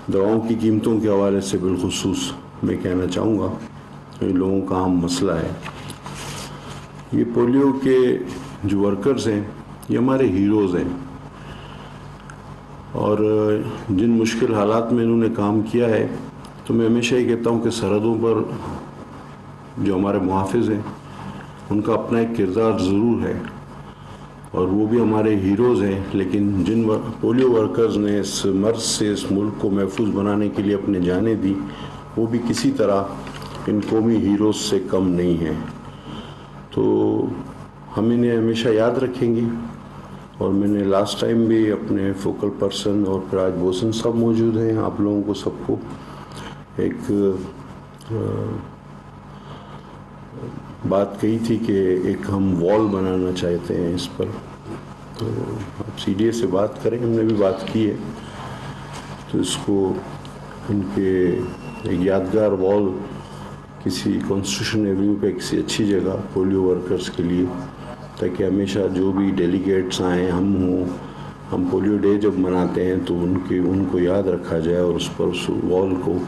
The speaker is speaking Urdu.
دواؤں کی قیمتوں کے حوالے سے بالخصوص میں کہنا چاہوں گا ان لوگوں کا اہم مسئلہ ہے. یہ پولیو کے جو ورکرز ہیں یہ ہمارے ہیروز ہیں، اور جن مشکل حالات میں انہوں نے کام کیا ہے تو میں ہمیشہ یہ کہتا ہوں کہ سرحدوں پر جو ہمارے محافظ ہیں ان کا اپنا ایک کردار ضرور ہے اور وہ بھی ہمارے ہیروز ہیں، لیکن جن پولیو ورکرز نے اس مرض سے اس ملک کو محفوظ بنانے کے لیے اپنے جانیں دی وہ بھی کسی طرح ان قومی ہیروز سے کم نہیں ہیں. تو ہم انہیں ہمیشہ یاد رکھیں گے. اور میں نے لاسٹ ٹائم بھی اپنے فوکل پرسن اور پراج بوسن سب موجود ہیں، آپ لوگوں کو سب کو ایک بات کہی تھی کہ ایک ہم وال بنانا چاہتے ہیں اس پر. تو آپ سی ڈی اے سے بات کریں، ہم نے بھی بات کی ہے، تو اس کو ان کے ایک یادگار وال کسی کانسٹیٹیوشن ایونیو پہ کسی اچھی جگہ پولیو ورکرز کے لیے، تاکہ ہمیشہ جو بھی ڈیلیگیٹس آئیں ہم پولیو ڈے جب مناتے ہیں تو ان کو یاد رکھا جائے اور اس پر اس وال کو